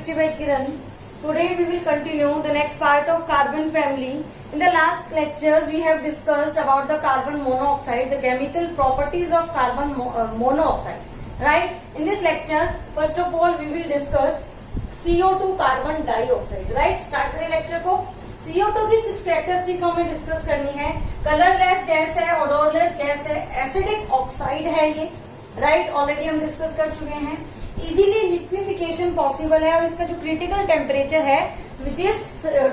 Chemistry by Kiran. Today we will continue the next part of carbon family. In the last lecture we have discussed about the carbon monoxide, the chemical properties of carbon monoxide. Right? In this lecture, first of all we will discuss CO2 carbon dioxide. Right? Start करें lecture को. CO2 की कुछ characteristic हमें discuss करनी है. Colourless gas है, odourless gas है, acidic oxide है ये. राइट? ऑलरेडी हम डिस्कस कर चुके हैं. इजीली लिक्विफिकेशन पॉसिबल है और इसका जो क्रिटिकल टेम्परेचर है which is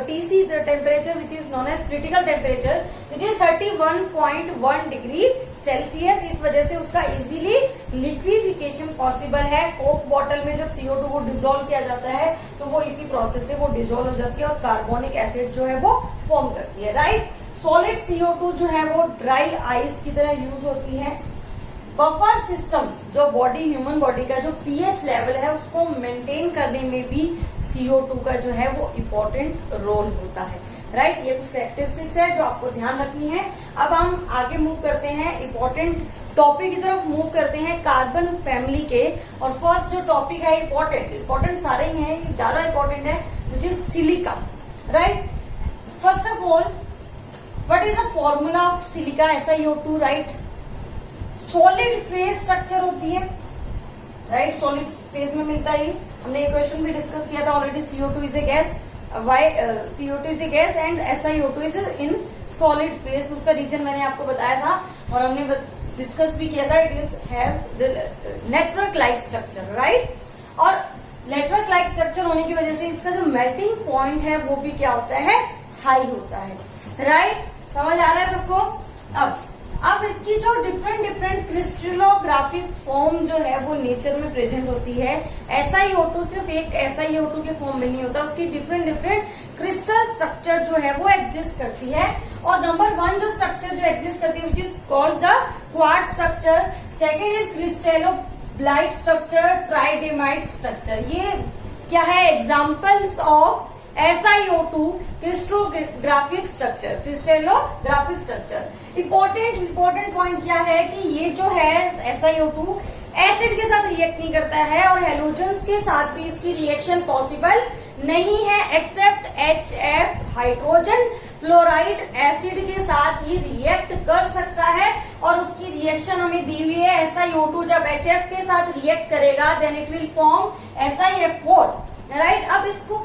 TC, the temperature which is known as critical temperature which is 31.1 degree Celsius. इस वजह से उसका इजीली लिक्विफिकेशन पॉसिबल है. कोक बॉटल में जब CO2 को डिसॉल्व किया जाता है तो वो इसी प्रोसेस से वो डिसॉल्व हो जाती है और कार्बोनिक एसिड जो है वो फॉर्म करती है. राइट? सॉलिड CO2 जो है वो ड्राई आइस की तरह यूज होती है. बफर सिस्टम जो बॉडी, ह्यूमन बॉडी का जो pH लेवल है उसको मेंटेन करने में भी CO2 का जो है वो इम्पोर्टेंट रोल होता है. राइट? ये कुछ कैरेक्टरिस्टिक्स है जो आपको ध्यान रखनी है. अब हम आगे मूव करते हैं, इम्पोर्टेंट टॉपिक की तरफ मूव करते हैं कार्बन फैमिली के. और फर्स्ट जो टॉपिक है इम्पोर्टेंट सारे ही हैं, ज्यादा इम्पोर्टेंट है, which is silica. Right? First of all what is the formula of silica? SiO2. Right? Solid phase structure होती है. राइट? सॉलिड फेज में मिलता है. हमने ये क्वेश्चन भी डिस्कस किया था already. CO2 is a gas, CO2 is a gas and SiO2 is in solid phase. उसका रीजन मैंने आपको बताया था और हमने डिस्कस भी किया था. It is have network like structure. Right? और नेटवर्क लाइक स्ट्रक्चर होने की वजह से इसका जो मेल्टिंग पॉइंट है वो भी क्या होता है? हाई होता है. राइट? समझ आ रहा है सबको? अब इसकी जो डिफरेंट क्रिस्टलोग्राफिक फॉर्म जो है वो नेचर में प्रेजेंट होती है. SiO2 सिर्फ एक SiO2 के फॉर्म में नहीं होता, उसकी डिफरेंट क्रिस्टल स्ट्रक्चर जो है वो एग्जिस्ट करती है. और नंबर 1 जो स्ट्रक्चर जो एग्जिस्ट करती है which is called the quartz structure. Second is cristobalite structure, tridymite structure. ये क्या है? Examples of SiO2 crystallographic structure. Important point क्या है कि ये जो है SiO2 एसिड के साथ रिएक्ट नहीं करता है और हेलोजन्स के साथ भी इसकी रिएक्शन पॉसिबल नहीं है except HF. Hydrogen fluoride acid के साथ ही रिएक्ट कर सकता है और उसकी रिएक्शन हमें दी हुई है. SiO2 जब HF के साथ रिएक्ट करेगा then it will form SiF4. Right? अब इसको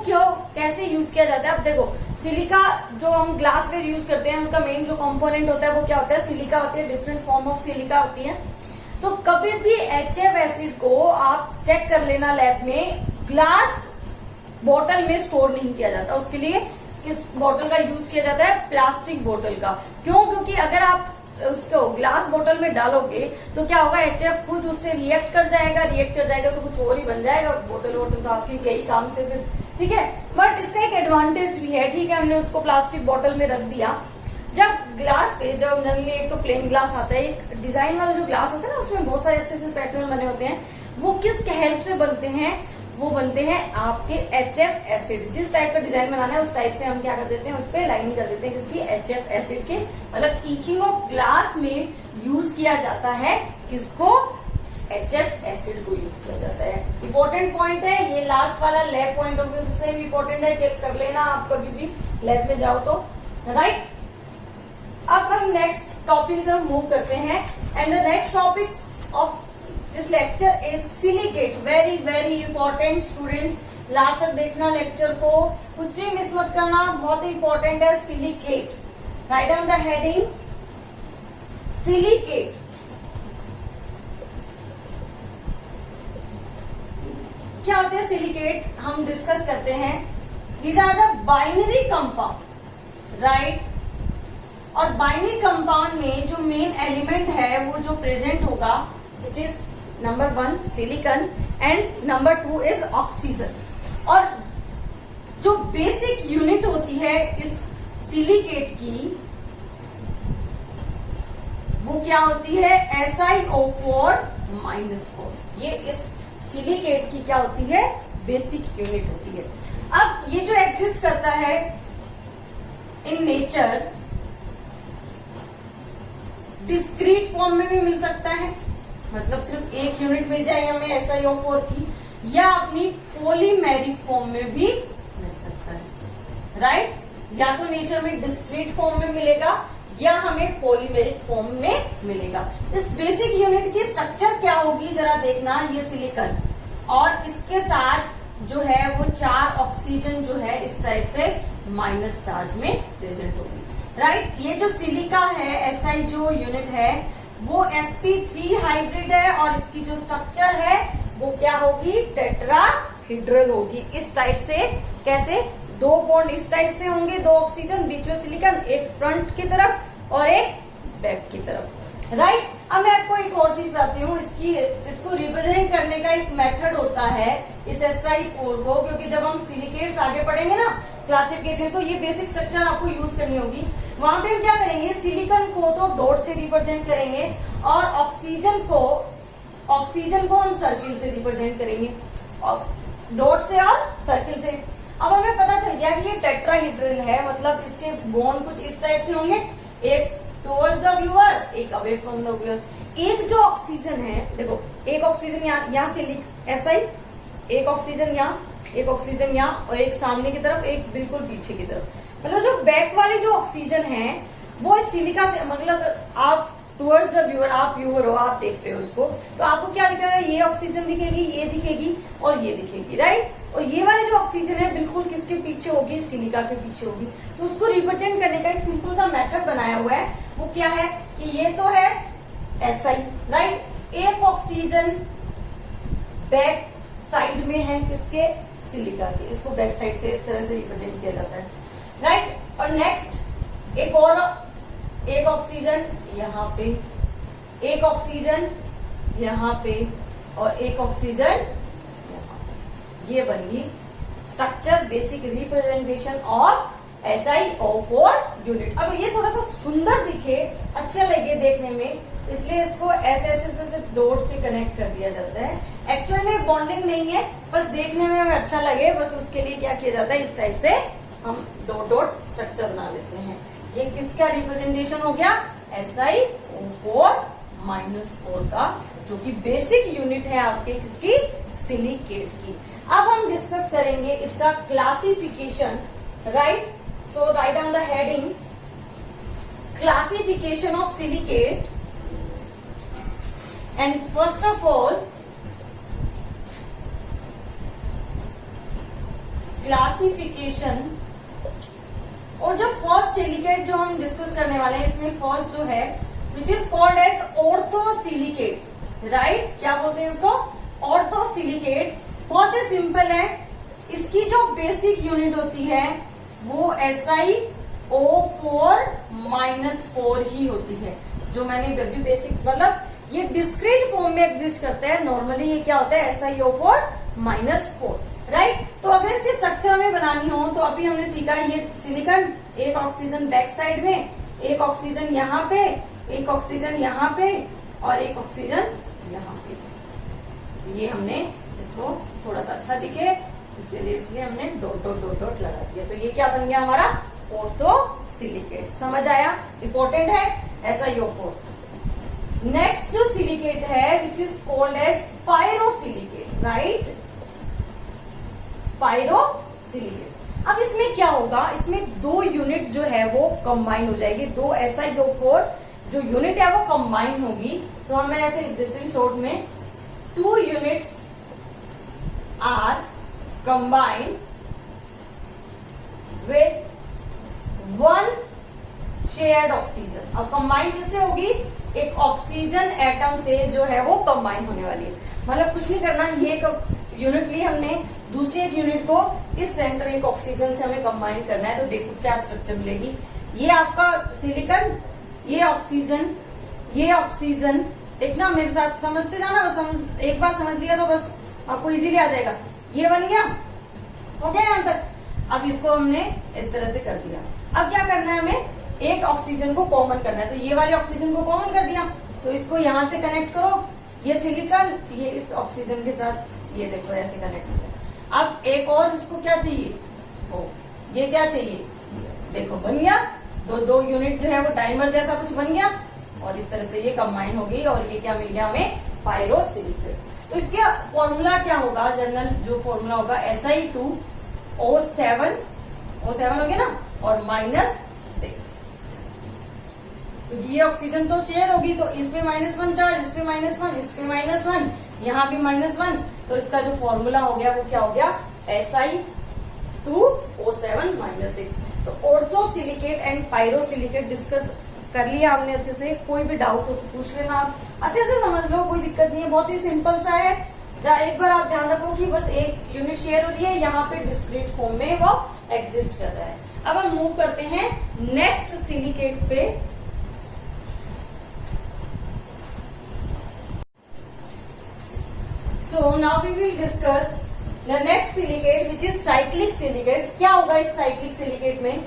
कैसे यूज किया जाता है? अब देखो, सिलिका जो हम ग्लासवेयर यूज करते हैं उसका मेन जो कंपोनेंट होता है वो क्या होता है? सिलिका होती है. डिफरेंट फॉर्म ऑफ सिलिका होती है. तो कभी भी HF एसिड को आप चेक कर लेना लैब में, ग्लास बोतल में स्टोर नहीं किया जाता. उसके लिए किस बोतल का यूज किया जाता है? प्लास्टिक बोतल का. क्यों? क्योंकि अगर आप उसको ग्लास बोतल में डालोगे तो क्या होगा? HF खुद उससे रिएक्ट कर जाएगा तो कुछ और ही बन जाएगा. बोतल तो आपकी यही काम से फिर. ठीक है? बट इसका एक एडवांटेज भी है. ठीक है? हमने उसको प्लास्टिक बोतल में रख दिया. जब ग्लास पे जब जनरली एक तो प्लेन ग्लास आता है, एक डिजाइन वाला जो ग्लास होता है ना उसमें बहुत सारे अच्छे से पैटर्न बने होते हैं. वो किसके हेल्प से बनते हैं? वो बनते हैं आपके HF एसिड. जिस टाइप का डिजाइन बनाना है उस टाइप से हम क्या कर देते हैं? उस पर लाइनिंग कर देते हैं जिसकी HF एसिड के, मतलब ईचिंग ऑफ ग्लास में यूज किया जाता है. किसको? HF एसिड को यूज किया जाता है. इंपॉर्टेंट पॉइंट है ये. लास्ट वाला लैब पॉइंट ऑफ व्यू से भी इंपॉर्टेंट है. चेक कर लेना आप कभी भी लैब में जाओ तो. राइट? अब हम नेक्स्ट टॉपिक की तरफ मूव करते हैं and the next topic of this lecture is silicate. Very important students. Last तक देखना लेक्चर को, कुछ भी मिस मत करना, बहुत ही इंपॉर्टेंट है. Silicate. Write down the heading silicate. क्या होते हैं सिलिकेट? हम डिस्कस करते हैं. These are the binary compound. Right? और बाइनरी कंपाउंड में जो मेन एलिमेंट है वो जो प्रेजेंट होगा which is number 1 silicon and number 2 is oxygen. और जो बेसिक यूनिट होती है इस सिलिकेट की वो क्या होती है? SiO4-4. ये इस सिलिकेट की क्या होती है? बेसिक यूनिट होती है. अब ये जो एग्जिस्ट करता है इन नेचर, डिस्क्रीट फॉर्म में भी मिल सकता है, मतलब सिर्फ एक यूनिट मिल जाए हमें SiO4 की, या अपनी पॉलीमेरिक फॉर्म में भी मिल सकता है, राइट। या तो नेचर में डिस्क्रीट फॉर्म में मिलेगा या हमें पॉलीमेरिक फॉर्म में मिलेगा। इस बेसिक यूनिट की स्ट्रक्चर क्या होगी जरा देखना, ये सिलिकॉन और इसके साथ जो है वो 4 ऑक्सीजन जो है इस टाइप से माइनस चार्ज में प्रेजेंट होगी, राइट। ये जो सिलिका है SI जो यूनिट है वो sp3 हाइब्रिड है और इसकी जो स्ट्रक्चर है वो क्या होगी, टेट्राहीड्रल होगी इस टाइप से। कैसे, 2 बॉन्ड इस टाइप से होंगे, 2 ऑक्सीजन, बीच में सिलिकॉन, एक फ्रंट की तरफ और एक बैक की तरफ, राइट। अब मैं आपको एक और चीज बताती हूँ, इसको रिप्रेजेंट करने का एक मेथड होता है इस SI4 को, क्योंकि जब हम सिलिकेट्स आगे पढ़ेंगे ना क्लासिफिकेशन, तो ये बेसिक स्ट्रक्चर आपको यूज करनी होगी। वहां पे हम क्या करेंगे, सिलिकॉन को तो डॉट से रिप्रेजेंट करेंगे और ऑक्सीजन को हम सर्किल से रिप्रेजेंट करेंगे, और डॉट से और सर्किल से। अब हमें पता चल गया कि ये टेट्राहीड्रल है, मतलब इसके बॉन्ड कुछ इस टाइप से होंगे, एक टुवर्ड्स द व्यूअर, एक अवे फ्रॉम द व्यूअर। एक जो ऑक्सीजन है, देखो एक ऑक्सीजन यहाँ से SI, एक ऑक्सीजन यहाँ, एक ऑक्सीजन यहाँ और एक सामने की तरफ, एक बिल्कुल पीछे की तरफ। मतलब जो बैक वाली जो ऑक्सीजन है वो इस सिलिका से, मतलब आप टुवर्ड्स द व्यूअर, आप व्यूअर हो, आप देख रहे हो उसको, तो आपको क्या दिखेगा, ये ऑक्सीजन दिखेगी, ये दिखेगी और ये दिखेगी, राइट। और ये वाली जो ऑक्सीजन है बिल्कुल किसके पीछे होगी, सिलिका के पीछे होगी। तो उसको रिप्रेजेंट करने का एक सिंपल सा मेथड बनाया हुआ है, वो क्या है कि ये तो है SI, राइट। एक ऑक्सीजन बैक साइड में है किसके, सिलिका के, इसको बैक साइड से इस तरह से रिप्रेजेंट किया जाता है, राइट। और नेक्स्ट एक और, एक ऑक्सीजन यहाँ पे, एक ऑक्सीजन यहाँ पे और एक ऑक्सीजन यहाँ पे। ये बनी structure, basic representation of SiO4 unit. अब ये थोड़ा सा सुंदर दिखे, अच्छा लगे देखने में, इसलिए इसको ऐसे डॉट से कनेक्ट कर दिया जाता है। एक्चुअल में बॉन्डिंग नहीं है, बस देखने में हमें अच्छा लगे, बस उसके लिए क्या किया जाता है, इस टाइप से हम डॉट स्ट्रक्चर बना लेते हैं। ये किसका रिप्रेजेंटेशन हो गया, SiO4 -4 का, जो कि बेसिक यूनिट है आपके किसकी, सिलिकेट की। अब हम डिस्कस करेंगे इसका classification, right. So right on the heading, classification of silicate. And first of all, classification, और जो फर्स्ट सिलिकेट जो हम डिस्कस करने वाले हैं, इसमें फर्स्ट जो है which is called as orthosilicate, right. क्या बोलते हैं इसको, ऑर्थोसिलिकेट। बहुत ही सिंपल है, इसकी जो बेसिक यूनिट होती है वो SiO4 -4 ही होती है, जो मैंने अभी बेसिक, मतलब ये डिस्क्रीट फॉर्म में एग्जिस्ट करता है। नॉर्मली ये क्या होता है, SiO4 -4, राइट। तो अगर इसकी स्ट्रक्चर हमें बनानी हो तो अभी हमने सीखा, ये सिलिकॉन, एक ऑक्सीजन बैक साइड में, एक ऑक्सीजन यहाँ पे, एक ऑक्सीजन यहाँ पे और एक ऑक्सीजन यहाँ पे। ये हमने इसको थोड़ा सा अच्छा दिखे इसलिए हमने डॉट लगा दिया। तो ये क्या बन गया हमारा, ऑर्थोसिलिकेट। समझ आया, इंपॉर्टेंट है SiO4। नेक्स्ट जो सिलिकेट है which is called as pyrosilicate, right, pyrosilicate. अब इसमें क्या होगा, इसमें 2 यूनिट जो है वो कंबाइन हो जाएगी, 2 SiO4 जो यूनिट है वो कंबाइन होगी। तो मैं ऐसे लिख देती हूँ शॉर्ट में, 2 units are combined with 1 shared oxygen. अब कंबाइन किससे होगी, एक ऑक्सीजन एटम से जो है वो कंबाइन होने वाली है। मतलब कुछ नहीं करना, ये यूनिट ली हमने, दूसरी एक यूनिट को इस सेंटर एक ऑक्सीजन से हमें कंबाइन करना है। तो देखो क्या स्ट्रक्चर मिलेगी, ये आपका सिलिकॉन, ये ऑक्सीजन, ये ऑक्सीजन। देखना मेरे साथ, समझते जाना, बस एक बार समझ लिया तो बस आपको इजीली आ जाएगा। ये बन गया, हो गया यहाँ तक। अब इसको हमने इस तरह से कर दिया। अब क्या करना है, हमें एक ऑक्सीजन को कॉमन करना है। तो ये वाले ऑक्सीजन को कॉमन कर दिया, तो इसको यहाँ से कनेक्ट करो, ये सिलिकॉन, ये इस ऑक्सीजन के साथ, ये देखो ऐसे कनेक्ट हो गया। अब एक और इसको क्या चाहिए, ओ ये क्या चाहिए, देखो बन गया, दो यूनिट जो है वो डाइमर जैसा कुछ बन गया और इस तरह से ये कंबाइन हो गई और ये क्या मिल गया हमें, पायरोसिलिकेट। तो इसके फॉर्मूला क्या होगा, जनरल जो फॉर्मूला होगा Si2O7 O7 हो गया ना, और -6, क्योंकि ये ऑक्सीजन तो शेयर होगी, तो इस पे -1 चार्ज, इस पे -1, इस पे -1, यहाँ भी -1, तो इसका जो फॉर्मूला हो गया वो क्या हो गया, Si2O7 -6। तो ऑर्थोसिलिकेट एंड पायरोसिलिकेट डिस्कस कर लिया हमने अच्छे से। कोई भी डाउट हो तो पूछ लेना, आप अच्छे से समझ लो, कोई दिक्कत नहीं है, बहुत ही सिंपल सा है। जहाँ एक बार आप ध्यान रखो कि बस एक यूनिट शेयर हो रही है, यहाँ पे डिस्क्रीट फॉर्म में वो एग्जिस्ट कर रहा है। अब हम मूव करते हैं नेक्स्ट सिलिकेट पे। So now we will discuss the next silicate which is cyclic silicate। क्या होगा इस cyclic silicate में,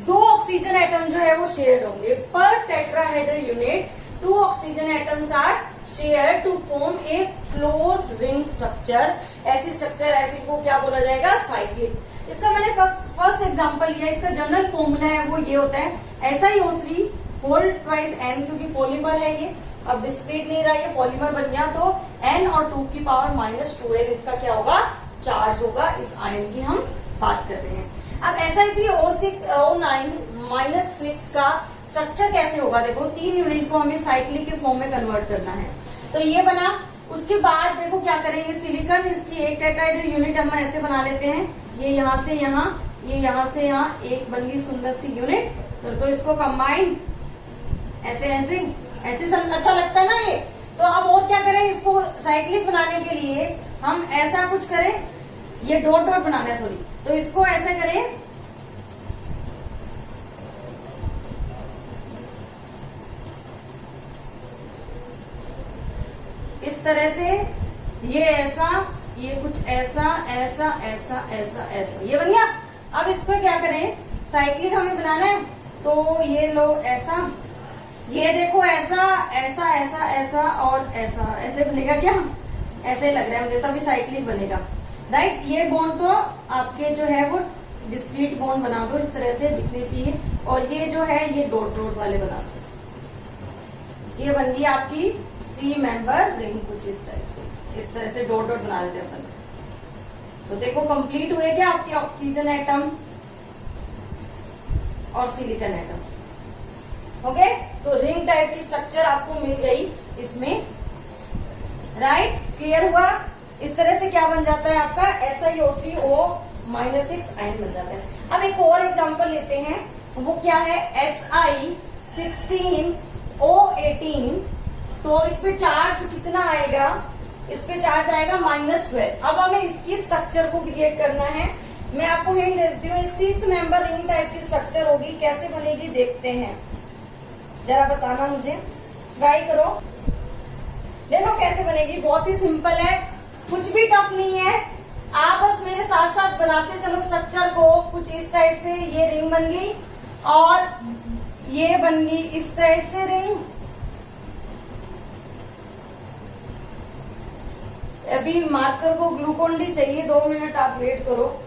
2 ऑक्सीजन एटम जो है वो शेयर होंगे पर tetrahedral unit. 2 oxygen atoms are share to form a close ring structure. ऐसी स्ट्रक्चर, ऐसी को क्या बोला जाएगा, साइक्लिक। इसका मैंने फर्स्ट एग्जांपल लिया, इसका जनरल फॉर्मूला है वो ये होता है SiO3 होल ट्वाइस N, क्योंकि पॉलीमर है ये, अब डिस्क्रीट नहीं रहा, ये पॉलीमर बन गया, तो N और 2 की पावर -2N इसका क्या होगा, चार्ज होगा। इस आयन की हम बात कर रहे हैं। अब Si3O9-6 का स्ट्रक्चर कैसे होगा, देखो 3 यूनिट को हमें साइक्लिक के फॉर्म में कन्वर्ट करना है, तो ये बना। उसके बाद देखो क्या करेंगे, सिलिकॉन, इसकी एक टेट्राहेड्रल यूनिट हम ऐसे बना लेते हैं, ये यहाँ से यहाँ, ये यहाँ से यहाँ, एक बन गई सुंदर सी यूनिट। तो इसको कंबाइन ऐसे ऐसे ऐसे अच्छा लगता है ना ये। तो अब और क्या करें, इसको साइक्लिक बनाने के लिए हम ऐसा कुछ करें, ये डॉट डॉट बनाना है, सॉरी, तो इसको ऐसे करें, इस तरह से, ये ऐसा, ये कुछ ऐसा ऐसा ऐसा ऐसा ऐसा, ये बन गया। अब इसको क्या करें, साइक्लिक हमें बनाना है, तो ये लो ऐसा, ये देखो ऐसा ऐसा ऐसा ऐसा और ऐसा, ऐसे बनेगा क्या, ऐसे लग रहा है मुझे, तभी साइक्लिक बनेगा, राइट। ये बॉन्ड तो आपके जो है वो डिस्क्रीट बॉन्ड बना दो, इस तरह से दिखने चाहिए, और ये जो है ये डॉट डॉट वाले बना दो। ये बन गई आपकी 3 मेंबर रिंग, कुछ इस टाइप से, इस तरह से डॉट डॉट बना देते हैं अपन। तो देखो कंप्लीट हुए क्या आपके ऑक्सीजन एटम और सिलिकॉन एटम, ओके। तो रिंग टाइप की स्ट्रक्चर आपको मिल गई इसमें, राइट, क्लियर हुआ। इस तरह से क्या बन जाता है आपका SiO3O-6 आयन बन जाता है। अब एक और एग्जांपल लेते हैं, वो क्या है, Si16O18। तो इस पे चार्ज कितना आएगा, इस पे चार्ज आएगा -12। अब हमें इसकी स्ट्रक्चर को क्रिएट करना है। मैं आपको हिंट देती हूँ, एक 6 मेंबर रिंग टाइप की स्ट्रक्चर होगी, कैसे बनेगी देखते हैं, जरा बताना मुझे, ट्राई करो, देखो कैसे बनेगी। बहुत ही सिंपल है, कुछ भी टफ नहीं है, आप बस मेरे साथ साथ बनाते चलो स्ट्रक्चर को। कुछ इस टाइप से ये रिंग बन गई, और ये बन गई इस टाइप से रिंग। अभी मार्कर को ग्लूकोन डी चाहिए, 2 मिनट आप वेट करो।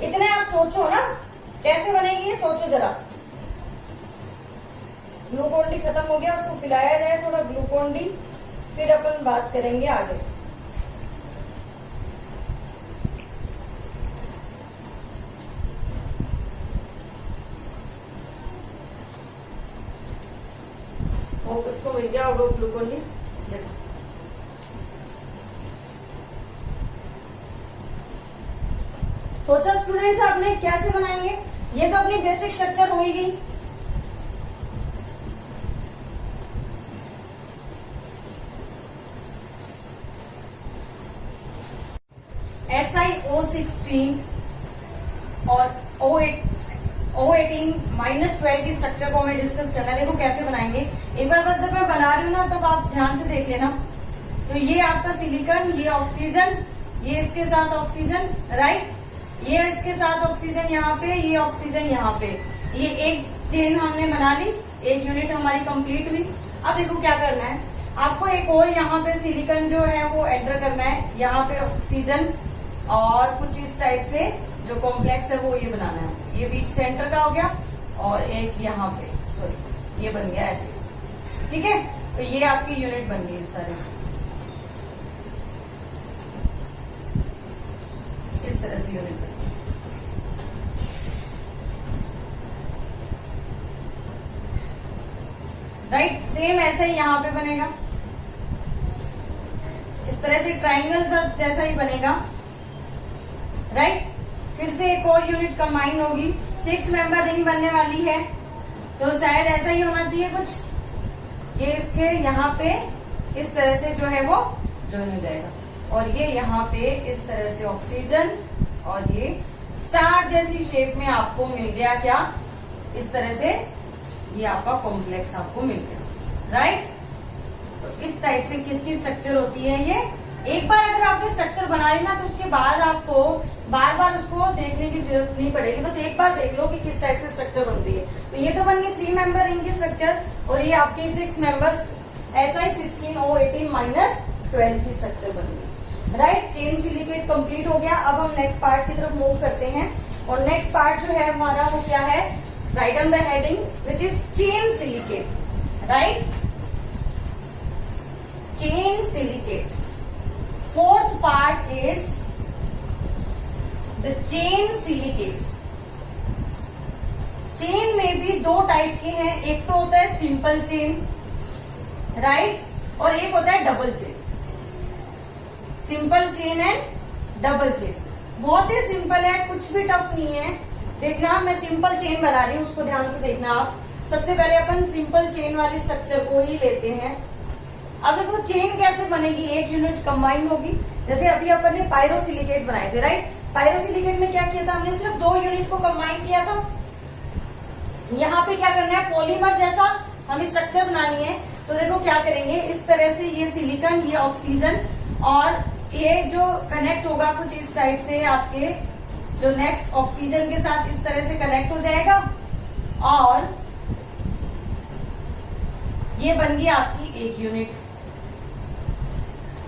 इतने आप सोचो ना कैसे बनेगी, सोचो जरा। ग्लूकोन डी खत्म हो गया, उसको पिलाया जाए थोड़ा ग्लूकोन डी, फिर अपन बात करेंगे आगे। इसको मिल गया होगा ग्लूकोन डी, सोचा स्टूडेंट्स आपने कैसे बनाएंगे, ये तो अपनी बेसिक स्ट्रक्चर हो ही गई। SiO16 और O18-12 की स्ट्रक्चर को हमें डिस्कस करना है। देखो कैसे बनाएंगे, एक बार बस जब मैं बना रही हूँ ना, तब आप ध्यान से देख लेना। तो ये आपका सिलिकॉन, ये ऑक्सीजन, ये इसके साथ ऑक्सीजन, राइट, ये इसके साथ ऑक्सीजन यहाँ पे, ये ऑक्सीजन यहाँ पे, ये एक चेन हमने बना ली, एक यूनिट हमारी कंप्लीट हुई। अब देखो क्या करना है आपको, एक और यहाँ पे सिलिकॉन जो है वो एंटर करना है, यहाँ पे ऑक्सीजन, और कुछ इस टाइप से जो कॉम्प्लेक्स है वो ये बनाना है। ये बीच सेंटर का हो गया, और एक यहाँ पे, सॉरी, ये बन गया ऐसे। ठीक है, तो ये आपकी यूनिट बन गई इस तरह से, इस तरह से यूनिट बन गई। राइट, सेम ऐसा ही यहाँ पे बनेगा, इस तरह से ट्राइंगल सब जैसा ही बनेगा। राइट, फिर से एक और यूनिट कंबाइन होगी, 6 मेंबर रिंग बनने वाली है, तो शायद ऐसा ही होना चाहिए कुछ। ये इसके यहाँ पे इस तरह से जो है वो ज्वाइन हो जाएगा, और ये यहाँ पे इस तरह से ऑक्सीजन, और ये स्टार जैसी शेप में आपको मिल गया क्या, इस तरह से ये आपका कॉम्प्लेक्स आपको मिल गया। राइट, तो इस टाइप से किसकी स्ट्रक्चर होती है ये। एक बार अगर आपने स्ट्रक्चर बना ली ना, तो उसके बाद आपको बार बार उसको देखने की जरूरत नहीं पड़ेगी, बस एक बार देख लो कि किस टाइप से स्ट्रक्चर बनती है। तो ये तो बन गई 3 मेंबर रिंग की स्ट्रक्चर, और ये आपकी 6 मेंबर्स SI 16 O18 माइनस 12 की स्ट्रक्चर बन गई। राइट, चेन सिलिकेट कंप्लीट हो गया। अब हम नेक्स्ट पार्ट की तरफ मूव करते हैं, और नेक्स्ट पार्ट जो है हमारा वो क्या है, right on the heading which is chain silicate. Right, chain silicate. Fourth part is the chain silicate. Chain में भी 2 टाइप के हैं, एक तो होता है सिंपल चेन, राइट, और एक होता है double chain. Simple chain and double chain बहुत ही सिंपल है, कुछ भी टफ नहीं है। देखना, मैं सिंपल चेन बना रही हूँ, उसको ध्यान से देखना आप। सबसे पहले अपन सिंपल चेन वाली स्ट्रक्चर को ही लेते हैं। अब देखो चेन कैसे बनेगी, एक यूनिट कंबाइन होगी। जैसे अभी अपन ने पायरोसिलिकेट बनाए थे, राइट, पायरोसिलिकेट में क्या किया था हमने, सिर्फ 2 यूनिट को कंबाइन किया था। यहाँ पे क्या करना है, पॉलीमर जैसा हमें स्ट्रक्चर बनानी है। तो देखो क्या करेंगे, इस तरह से ये सिलिकॉन, ये ऑक्सीजन, और ये जो कनेक्ट होगा कुछ इस टाइप से, आपके जो नेक्स्ट ऑक्सीजन के साथ इस तरह से कनेक्ट हो जाएगा, और ये बन गई आपकी एक यूनिट।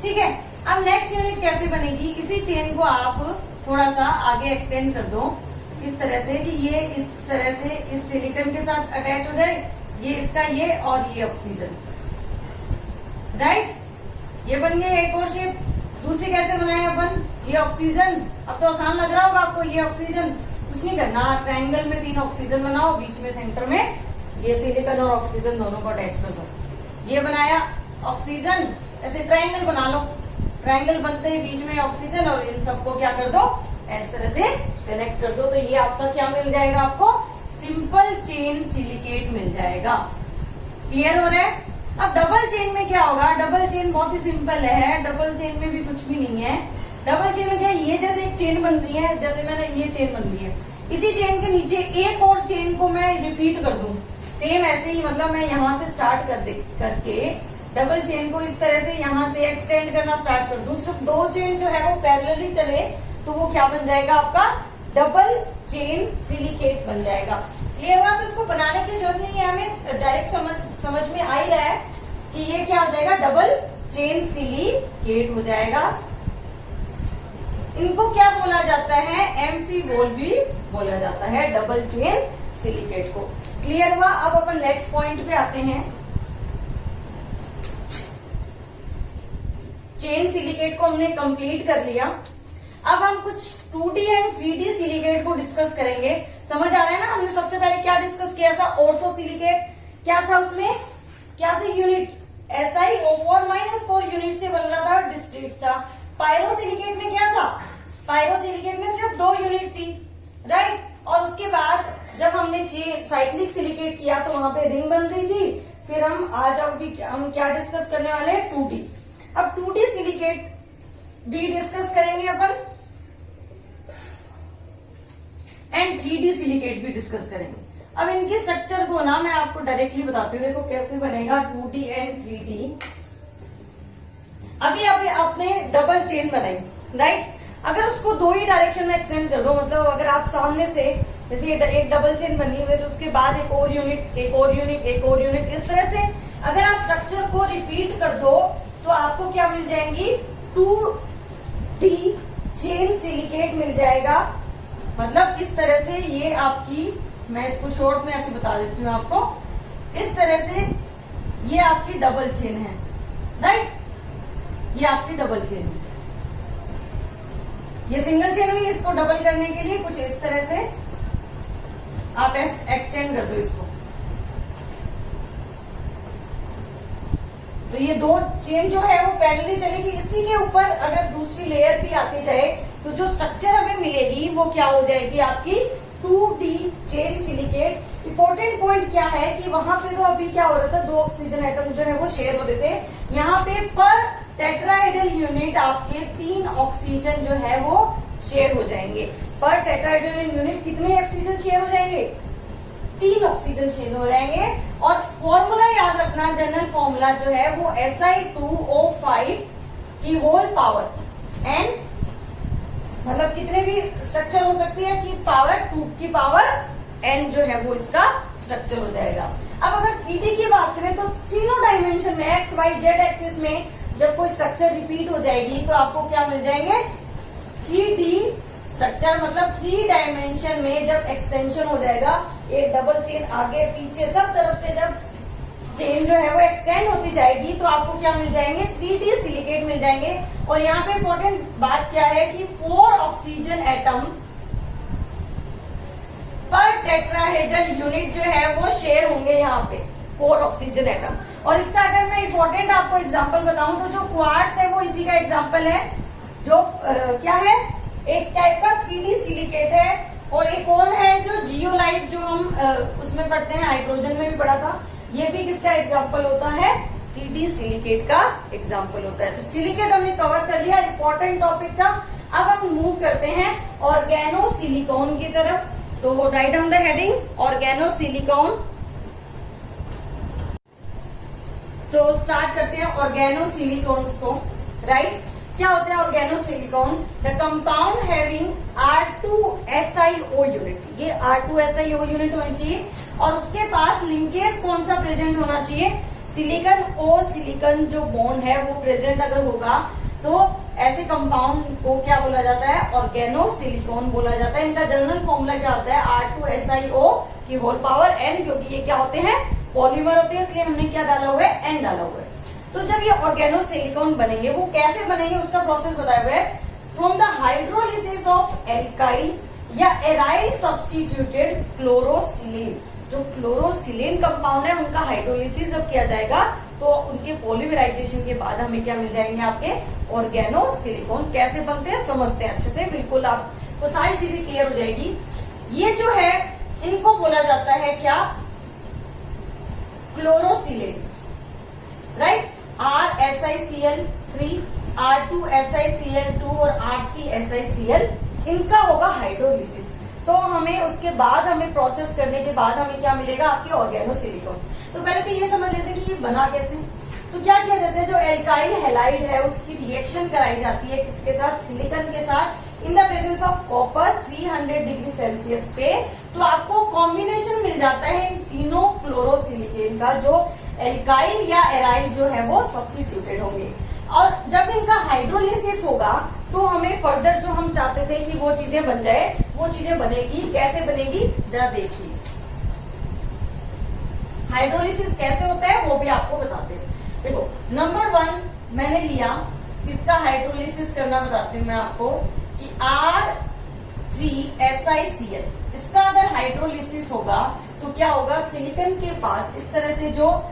ठीक है, अब नेक्स्ट यूनिट कैसे बनेगी, इसी चेन को आप थोड़ा सा आगे एक्सटेंड कर दो इस तरह से कि ये इस तरह से इस सिलिकॉन के साथ अटैच हो जाए, ये इसका ये और ये ऑक्सीजन। राइट, ये बन गई एक और शेप। दूसरी कैसे बनाए अपन, ये ऑक्सीजन, अब तो आसान लग रहा होगा आपको, ये ऑक्सीजन, कुछ नहीं करना, ट्रायंगल में 3 ऑक्सीजन बनाओ, बीच में सेंटर में ये सिलिकॉन और ऑक्सीजन दोनों को अटैच कर दो। ये बनाया ऑक्सीजन, ऐसे ट्रायंगल बना लो, ट्रायंगल बनते ही बीच में ऑक्सीजन, और इन सबको क्या कर दो, इस तरह से कनेक्ट कर दो। तो ये आपका क्या मिल जाएगा, आपको सिंपल चेन सिलिकेट मिल जाएगा। क्लियर हो रहा है। अब डबल चेन में क्या होगा, डबल चेन बहुत ही सिंपल है, डबल चेन में भी कुछ भी नहीं है। डबल चेन में क्या, ये जैसे एक चेन बन रही है, जैसे मैंने ये चेन बन रही है, इसी चेन के नीचे एक और चेन को मैं रिपीट कर दूं, सेम ऐसे ही, मतलब मैं यहाँ से स्टार्ट करके डबल चेन को इस तरह से यहाँ से एक्सटेंड करना स्टार्ट कर दूं, सिर्फ 2 चेन जो है वो पैरेलली चले, तो वो क्या बन जाएगा, आपका डबल चेन सिलिकेट बन जाएगा। क्लियर हुआ। तो इसको बनाने की जरूरत नहीं है, हमें डायरेक्ट समझ में आ ही रहा है कि ये क्या हो जाएगा, डबल चेन सिलिकेट हो जाएगा। इनको क्या बोला जाता है, एम्फीबोल भी बोला जाता है डबल चेन सिलिकेट को। क्लियर हुआ। अब अपन नेक्स्ट पॉइंट पे आते हैं। चेन सिलिकेट को हमने कंप्लीट कर लिया। अब हम कुछ 2D एंड 3D सिलिकेट को डिस्कस करेंगे। समझ आ रहा है ना, हमने सबसे पहले क्या डिस्कस किया था, ऑर्थो सिलिकेट। क्या था उसमें, क्या था यूनिट, SiO4 -4 यूनिट से बन रहा था, डिस्क्रीट था। पायरोसिलिकेट में क्या था, पायरोसिलिकेट में सिर्फ 2 यूनिट थी, राइट। और उसके बाद जब हमने साइक्लिक सिलिकेट किया तो वहां पे रिंग बन रही थी। फिर हम आज हम क्या डिस्कस करने वाले हैं, 2D। अब 2D सिलिकेट भी डिस्कस करेंगे अपन, एंड 3D सिलिकेट भी डिस्कस करेंगे। अब इनके स्ट्रक्चर को ना मैं आपको डायरेक्टली बताती हूँ, देखो कैसे बनेगा 2D एंड 3D। अभी आपने डबल चेन बनाई, राइट। अगर उसको 2 ही डायरेक्शन में एक्सटेंड कर दो, मतलब अगर आप सामने से जैसे एक डबल चेन बनी हुई है, तो उसके बाद एक और यूनिट, एक और यूनिट, एक और यूनिट, इस तरह से अगर आप स्ट्रक्चर को रिपीट कर दो तो आपको क्या मिल जाएंगी, 2D चेन सिलिकेट मिल जाएगा। मतलब इस तरह से ये आपकी, मैं इसको शॉर्ट में ऐसे बता देती हूँ आपको, इस तरह से ये आपकी डबल चेन है, राइट, ये आपकी डबल चेन है। ये सिंगल चेन हुई, इसको डबल करने के लिए कुछ इस तरह से आप एक्सटेंड कर दो इसको। तो ये दो चेन जो है वो पैरेलली चलेगी। इसी के ऊपर अगर दूसरी लेयर भी आती जाए तो जो स्ट्रक्चर हमें मिलेगी वो क्या हो जाएगी आपकी 2D chain silicate. Important point क्या है कि वहां पे तो अभी क्या हो रहा था, दो ऑक्सीजन एटम जो है वो शेयर हो रहे थे। यहाँ पे पर टेट्राहेड्रल यूनिट आपके 3 ऑक्सीजन जो है वो शेयर हो जाएंगे। पर टेट्राहेड्रल यूनिट कितने ऑक्सीजन शेयर हो जाएंगे? 3 ऑक्सीजन शेयर हो जाएंगे। और फॉर्मूला याद रखना, जनरल फॉर्मूला जो है वो Si2O5 की होल पावर n, मतलब कितने भी स्ट्रक्चर हो सकती है कि पावर 2 की पावर n जो है वो इसका स्ट्रक्चर हो जाएगा। अब अगर 3D की बात करें तो तीनों डायमेंशन में x, y, z एक्सिस में जब कोई स्ट्रक्चर रिपीट हो जाएगी तो आपको क्या मिल जाएंगे? 3D स्ट्रक्चर, मतलब 3 डायमेंशन में जब एक्सटेंशन हो जाएगा, एक डबल चेन आगे पीछे सब तरफ से जब चेन जो है वो एक्सटेंड होती जाएगी तो आपको क्या मिल जाएंगे? 3D सिलिकेट मिल जाएंगे। और यहाँ पे इंपॉर्टेंट बात क्या है कि 4 ऑक्सीजन एटम पर टेट्राहेड्रल यूनिट जो है वो शेयर होंगे यहाँ पे 4 ऑक्सीजन एटम। और इसका अगर मैं इंपॉर्टेंट आपको एग्जांपल बताऊं तो जो क्वार्ट्स है वो इसी का एग्जांपल है, जो क्या है, एक टाइप का 3D सिलिकेट है। और एक और है जो जियोलाइट, जो हम उसमें पढ़ते हैं, हाइड्रोजन में भी पढ़ा था, ये भी किसका एग्जांपल होता है? 3D सिलिकेट का एग्जांपल होता है। तो सिलिकेट हमने कवर कर लिया, इंपॉर्टेंट टॉपिक था। अब हम मूव करते हैं ऑर्गेनो सिलिकॉन की तरफ। तो write down the heading organo silicon. तो स्टार्ट करते हैं ऑर्गेनो सिलिकॉन्स को, राइट। क्या होता है organo silicon? The compound having R2SiO unit. ये R2SiO यूनिट होनी चाहिए और उसके पास लिंकेज कौन सा प्रेजेंट होना चाहिए? सिलिकॉन O सिलिकॉन जो बॉन्ड है वो प्रेजेंट अगर होगा तो ऐसे कंपाउंड को क्या बोला जाता है? ऑर्गेनो सिलिकॉन बोला जाता है। इनका जनरल फॉर्मूला क्या होता है? R2SiO की होल पावर n, क्योंकि ये क्या होते हैं? पॉलीमर होते हैं, इसलिए हमने क्या डाला हुआ है? n डाला हुआ है। तो जब ये ऑर्गेनो सिलिकॉन बनेंगे, वो कैसे बनेंगे उसका प्रोसेस बताया हुआ है। From the hydrolysis of alkyl या एराइल सब्स्टिट्यूटेड क्लोरोसिलेन। जो क्लोरोसिलेन कंपाउंड है उनका हाइड्रोलिसिस जब किया जाएगा तो उनके पॉलीमराइजेशन के बाद हमें क्या मिल जाएंगे? आपके ऑर्गेनो सिलिकॉन। कैसे बनते हैं समझते हैं अच्छे से, बिल्कुल आपको सारी चीजें क्लियर हो जाएगी। ये जो है इनको बोला जाता है क्या? Chlorosilane, right. RSiCl3, R2SiCl2 और R3SiCl, इनका होगा हाइड्रोलिसिस। तो हमें उसके बाद हमें प्रोसेस करने के बाद हमें क्या मिलेगा? आपके ऑर्गेनो सिलिकॉन। तो पहले तो ये समझ लेते हैं कि ये बना कैसे। तो क्या किया जाता है, जो एल्काइल हैलाइड है उसकी रिएक्शन कराई जाती है किसके साथ? सिलिकॉन के साथ, in the presence of copper 300 degree Celsius पे। तो आपको कॉम्बिनेशन मिल जाता है इन तीनों क्लोरोसिलिकेन का, जो एल्काइल या एराइल जो है वो सब्स्टिट्यूटेड होंगे। और जब इनका हाइड्रोलिसिस होगा तो हमें फर्दर जो हम चाहते थे कि वो चीजें बन जाए, वो चीजें बनेगी। कैसे बनेगी जरा देखिए। हाइड्रोलिसिस कैसे होता है वो भी आपको बताते हैं। देखो, नंबर 1 मैंने लिया, किसका हाइड्रोलिसिस करना बताती हूँ मैं आपको, कि R3SiCl। इसका अगर हाइड्रोलिसिस होगा तो क्या होगा? सिलिकॉन के पास इस तरह से जो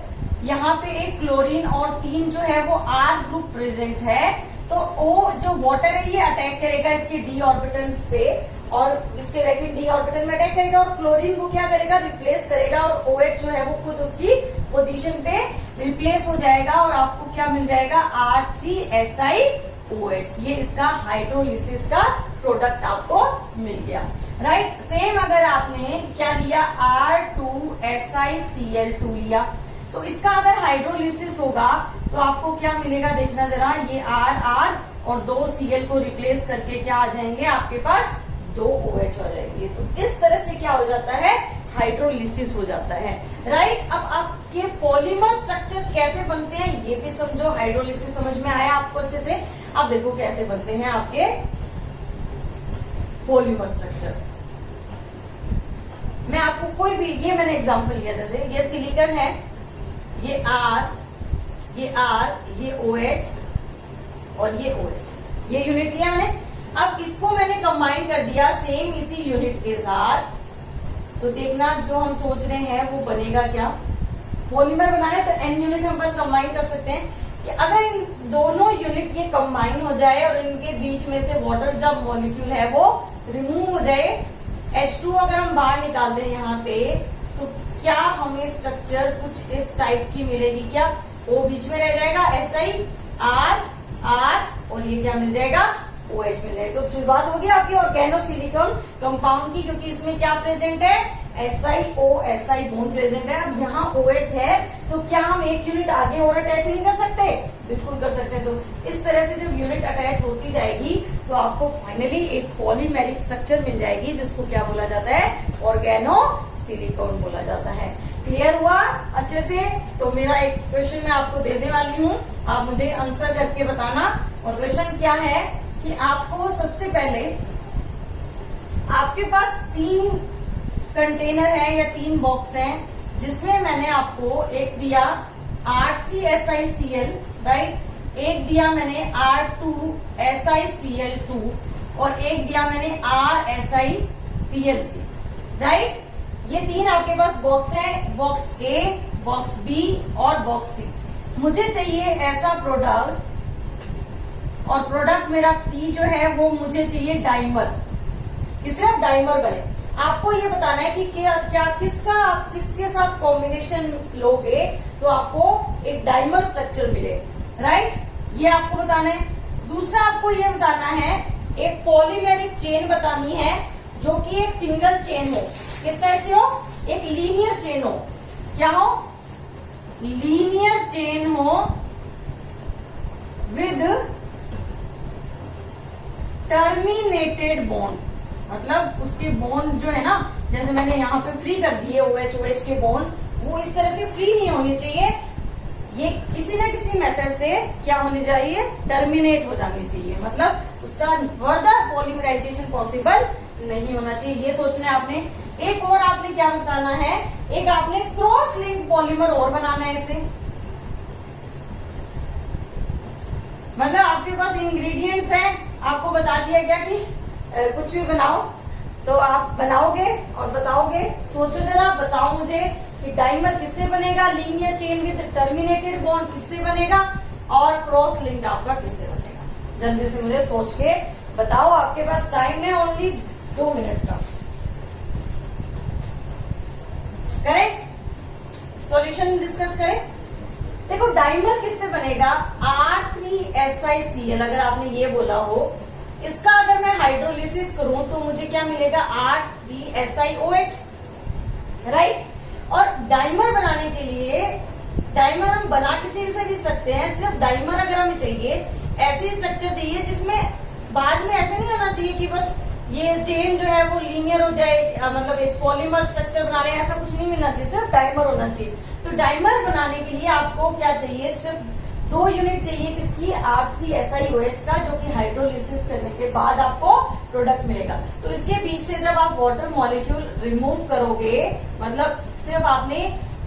यहाँ पे एक क्लोरीन और 3 जो है वो R ग्रुप प्रेजेंट है, तो O जो वाटर है ये अटैक करेगा इसके d ऑर्बिटल्स पे और इसके रैकेट d ऑर्बिटल में अटैक करेगा और क्लोरीन को क्या करेगा? रिप्लेस करेगा और OH जो है वो खुद उसकी पोजीशन पे रिप्लेस हो जाएगा और आपको क्या मिल जाएगा? R3SiOH। ये इसका हाइड्रोलिसिस का प्रोडक्ट आपको मिल गया, राइट। सेम अगर आपने क्या लिया? R2SiCl2 लिया, तो इसका अगर हाइड्रोलिसिस होगा तो आपको क्या मिलेगा? देखना जरा, ये R और 2 Cl को रिप्लेस करके क्या आ जाएंगे? आपके पास 2 OH आ जाएंगे। तो इस तरह से क्या हो जाता है? हाइड्रोलिसिस हो जाता है, राइट। अब आपके पॉलीमर स्ट्रक्चर कैसे बनते हैं ये भी समझो। हाइड्रोलिसिस समझ में आया आपको अच्छे से? अब देखो कैसे बनते हैं आपके पॉलीमर स्ट्रक्चर। मैं आपको कोई भी, ये मैंने एग्जांपल लिया, जैसे ये सिलिकॉन है, ये R, ये OH और ये OH, ये यूनिट लिया मैंने। अब इसको मैंने कंबाइन कर दिया सेम इसी यूनिट के साथ, तो देखना जो हम सोच रहे हैं वो बनेगा क्या। पॉलीमर बनाना है तो N यूनिट हम कंबाइन कर सकते हैं कि अगर इन दोनों यूनिट ये कंबाइन हो जाए और इनके बीच में से वाटर जब मॉलिक्यूल है वो रिमूव हो जाए, H2 अगर हम बाहर निकाल दें यहाँ पे, तो क्या हमें स्ट्रक्चर कुछ इस टाइप की मिलेगी क्या? O बीच में रह जाएगा, SiR और ये क्या मिल जाएगा, OH मिल जाएगा। तो शुरुआत होगी आपकी ऑर्गेनोसिलिकॉन कंपाउंड की, क्योंकि इसमें क्या प्रेजेंट है, SiO बॉन्ड प्रेजेंट है। अब यहाँ OH है तो क्या हम एक यूनिट आगे और अटैच नहीं कर सकते? बिल्कुल कर सकते हैं। तो इस तरह से जब यूनिट अटैच होती जाएगी तो आपको फाइनली एक पॉलीमेरिक स्ट्रक्चर मिल जाएगी, जिसको क्या बोला जाता है, ऑर्गेनोसिलिकॉन बोला जाता है। क्लियर हुआ अच्छे से? तो मेरा एक क्वेश्चन मैं आपको देने वाली हूँ, आप मुझे आंसर करके बताना। और क्वेश्चन क्या है कि आपको सबसे पहले आपके पास 3 कंटेनर है या 3 बॉक्स हैं, जिसमें मैंने आपको एक दिया R3SiCl, राइट, एक दिया मैंने R2SiCl2 और एक दिया मैंने RSiCl3, राइट। ये 3 आपके पास बॉक्स हैं, बॉक्स A, बॉक्स B और बॉक्स C। मुझे चाहिए ऐसा प्रोडक्ट, और प्रोडक्ट मेरा P जो है वो मुझे चाहिए डाइमर, सिर्फ डाइमर बने। आपको ये बताना है कि क्या किसके साथ कॉम्बिनेशन लोगे तो आपको एक डाइमर स्ट्रक्चर मिले, राइट, ये आपको बताना है। दूसरा आपको ये बताना है, एक पॉलीमेरिक चेन बतानी है जो कि एक सिंगल चेन हो। किस टाइप से हो? एक लीनियर चेन हो। क्या हो? लीनियर चेन हो विद टर्मिनेटेड बॉन्ड, मतलब उसके बॉन्ड जो है ना, जैसे मैंने यहाँ पे फ्री कर दिए OH OH के बॉन्ड, वो इस तरह से फ्री नहीं होने चाहिए, ये किसी ना किसी मेथड से क्या होने चाहिए, टर्मिनेट हो जानी चाहिए, मतलब उसका फर्दर पॉलीमराइजेशन पॉसिबल नहीं होना चाहिए, ये सोचना है आपने। एक और आपने क्या बताना है, एक आपने क्रॉस लिंक पॉलीमर और बनाना है इसे, मतलब आपके पास इंग्रेडिएंट्स हैं, आपको बता दिया गया कि कुछ भी बनाओ, तो आप बनाओगे और बताओगे। सोचो जरा, बताओ मुझे कि डाइमर किससे बनेगा, linear chain with terminated bond किससे बनेगा, और क्रॉस लिंक आपका किससे बनेगा। जल्दी से मुझे सोच के बताओ, आपके पास टाइम है ओनली 2 मिनट का। करेक्ट, सॉल्यूशन डिस्कस करें। देखो डाइमर किससे बनेगा, R3SiCl, अगर आपने ये बोला हो, इसका अगर मैं हाइड्रोलिसिस करूं तो मुझे क्या मिलेगा, R3SiOH, राइट। और डाइमर बनाने के लिए, डाइमर हम बना किसी से भी सकते हैं, सिर्फ डाइमर अगर हमें चाहिए, ऐसी स्ट्रक्चर चाहिए जिसमें बाद में ऐसे नहीं होना चाहिए कि बस ये चेन जो है वो लीनियर हो जाए, मतलब एक पॉलीमर स्ट्रक्चर बना रहे हैं, ऐसा कुछ नहीं मिलना चाहिए, सिर्फ डाइमर होना चाहिए। तो डाइमर बनाने के लिए आपको क्या चाहिए, सिर्फ 2 यूनिट चाहिए, किसकी, R3SiOH का, जो कि हाइड्रोलिसिस करने के बाद आपको प्रोडक्ट मिलेगा। तो इसके बीच से जब आप वाटर मॉलिक्यूल रिमूव करोगे, मतलब सिर्फ आपने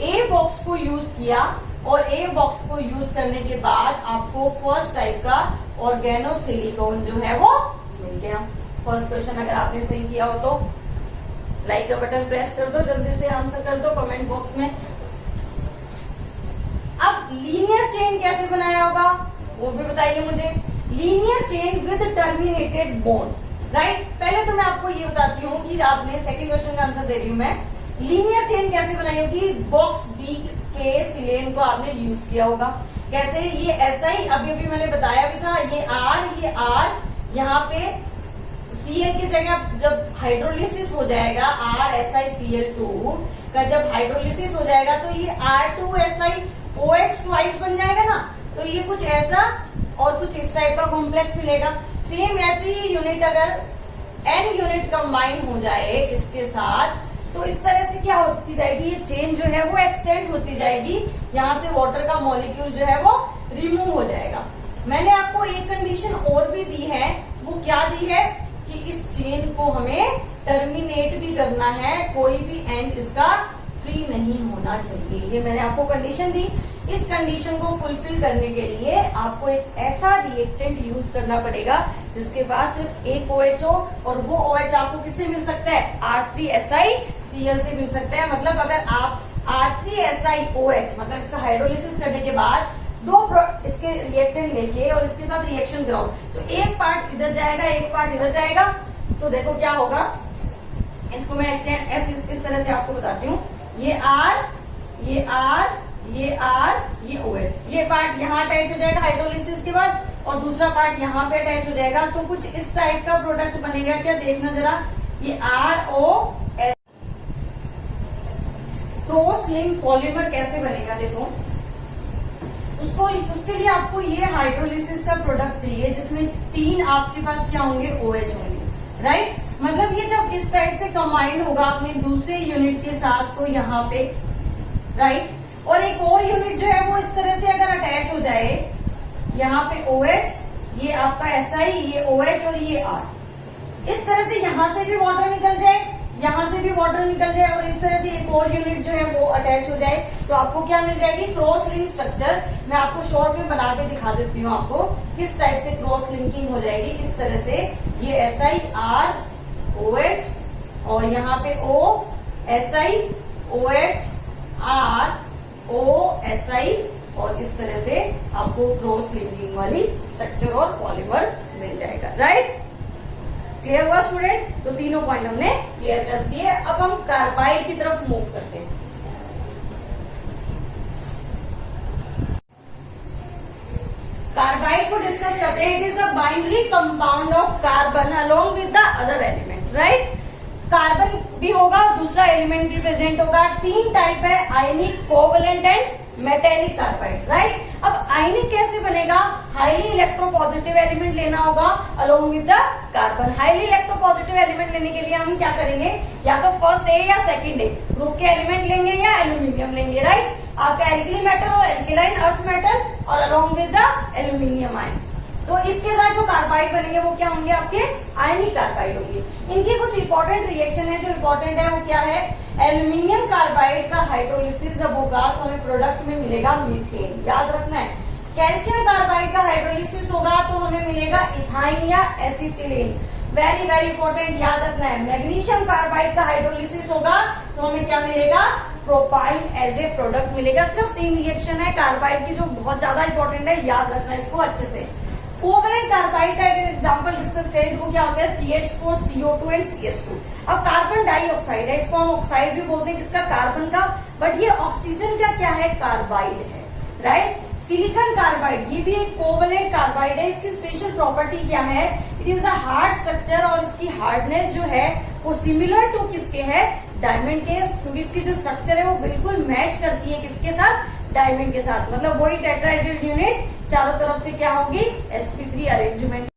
A बॉक्स को यूज किया, और A बॉक्स को यूज करने के बाद आपको फर्स्ट टाइप का ऑर्गेनोसिलिकॉन जो है वो मिल गया। फर्स्ट क्वेश्चन अगर आपने सही किया हो तो लाइक का बटन प्रेस कर दो, जल्दी से आंसर कर दो कमेंट बॉक्स में। अब लीनियर चेन कैसे बनाया होगा वो भी बताइए मुझे। Linear chain with terminated bond, right. पहले तो मैं आपको ये बताती हूँ कि आपने सेकंड क्वेश्चन का आंसर दे रही हूँ मैं। लीनियर चेन कैसे बनाई होगी, बॉक्स बी के सिलेन को आपने यूज किया होगा। कैसे, ये SI अभी अभी मैंने बताया भी था, ये R, यहाँ पे Cl की जगह जब हाइड्रोलिसिस हो जाएगा, RSiCl2 का जब हाइड्रोलिसिस हो जाएगा तो ये R2SiOH ट्वाइस बन जाएगा ना, तो ये कुछ ऐसा और कुछ इस टाइप का कॉम्प्लेक्स मिलेगा। सेम ऐसी ही यूनिट अगर N यूनिट कंबाइन हो जाए इसके साथ, तो इस तरह से क्या होती जाएगी, ये चेन जो है वो एक्सटेंड होती जाएगी, यहाँ से वाटर का मॉलिक्यूल जो है वो रिमूव हो जाएगा। मैंने आपको एक कंडीशन और भी दी है, वो क्या दी है कि इस चेन को हमें टर्मिनेट भी करना है, कोई भी एंड इसका फ्री फ्री नहीं होना चाहिए। ये मैंने आपको कंडीशन दी। इस कंडीशन को फुलफिल करने के लिए आपको एक ऐसा रिएक्टेंट यूज करना पड़ेगा जिसके पास सिर्फ एक OH हो, और वो OH आपको किससे मिल सकता है? R3SiCl से मिल सकता है। मतलब अगर आप R3SiOH मतलब इसका हाइड्रोलिसिस करने के बाद दो इसके रिएक्टेंट लेके और इसके साथ रिएक्शन कराओ तो एक पार्ट इधर जाएगा, एक पार्ट इधर जाएगा, तो देखो क्या होगा। इसको मैं इस तरह से आपको बताती हूँ। ये R, ये R, ये R, ये OH, ये पार्ट यहाँ अटैच हो जाएगा हाइड्रोलिसिस के बाद, और दूसरा पार्ट यहाँ पे अटैच हो जाएगा। तो कुछ इस टाइप का प्रोडक्ट बनेगा क्या? देखना जरा, ये ROS क्रॉस लिंक पॉलीमर कैसे बनेगा देखो। उसके लिए आपको ये हाइड्रोलिसिस का प्रोडक्ट चाहिए जिसमें 3 आपके पास क्या होंगे? OH होंगे, राइट। मतलब ये जब इस टाइप से कंबाइन होगा अपने दूसरे यूनिट के साथ तो यहाँ पे, राइट, और एक और यूनिट जो है वो इस तरह से अगर अटैच हो जाए, यहाँ पे OH, ये आपका SI, ये OH और ये R, इस तरह से यहाँ से भी वाटर निकल जाए, यहाँ से भी वाटर निकल जाए, और इस तरह से एक और यूनिट जो है वो अटैच हो जाए, तो आपको क्या मिल जाएगी? Cross link structure. मैं आपको शॉर्ट में बना के दिखा देती हूँ आपको किस टाइप से क्रॉस लिंकिंग हो जाएगी। इस तरह से ये SI R OH और यहाँ पे O SI OH R O SI, और इस तरह से आपको क्रॉस लिंकिंग वाली स्ट्रक्चर और पॉलीमर मिल जाएगा, राइट। क्लियर हुआ स्टूडेंट? तो तीनों पॉइंट हमने क्लियर कर दिए। अब हम कार्बाइड की तरफ मूव करते हैं। कार्बाइड को डिस्कस करते हैं। It is the binary compound of carbon along with the other element, right. Carbon भी होगा और दूसरा एलिमेंट भी प्रेजेंट होगा। 3 टाइप है, ionic, covalent and metallic carbide, right. अब आयनिक कैसे बनेगा? हाईली इलेक्ट्रोपॉजिटिव एलिमेंट लेना होगा along with the carbon. Highly electropositive element लेने के लिए हम क्या करेंगे? या तो फर्स्ट ए या सेकंड ए ग्रुप के एलिमेंट लेंगे या एल्यूमिनियम लेंगे, राइट। आपका एल्किली मेटल और एल्किलाइन अर्थ मेटल और along with the aluminium ion. तो इसके साथ जो कार्बाइड बनेंगे वो क्या होंगे? आपके आयनिक कार्बाइड होंगे। इनके कुछ इंपॉर्टेंट रिएक्शन है। जो इंपॉर्टेंट है वो क्या है? एल्यूमिनियम कार्बाइड का हाइड्रोलिसिस जब होगा तो हमें प्रोडक्ट में मिलेगा मीथेन, याद रखना है। कैल्शियम कार्बाइड का हाइड्रोलिसिस होगा तो हमें मिलेगा इथाइन या एसिटिलीन, वेरी वेरी इंपॉर्टेंट, याद रखना है। मैग्नीशियम कार्बाइड का हाइड्रोलिसिस होगा तो हमें क्या मिलेगा? प्रोपाइन एज ए प्रोडक्ट मिलेगा। सिर्फ 3 रिएक्शन है कार्बाइड की जो बहुत ज्यादा इंपॉर्टेंट है, याद रखना है इसको अच्छे से। कोवलेंट कार्बाइड का अगर एग्जांपल डिस्कस करें तो क्या होता है? CH4 CO2 and CS2। अब कार्बन डाइऑक्साइड है, इसको हम ऑक्साइड भी बोलते हैं किसका? कार्बन का, बट ये ऑक्सीजन का क्या है? कार्बाइड है, राइट। सिलिकॉन कार्बाइड ये भी एक कोवलेंट कार्बाइड है। इसकी स्पेशल प्रॉपर्टी क्या है? It is the hard structure, और इसकी हार्डनेस जो है वो सिमिलर टू किसके है? डायमंड के, क्योंकि इसकी जो स्ट्रक्चर है वो बिल्कुल मैच करती है किसके साथ? डायमंड के साथ। मतलब वही टेट्राहेड्रल यूनिट चारों तरफ से क्या होगी? sp3 arrangement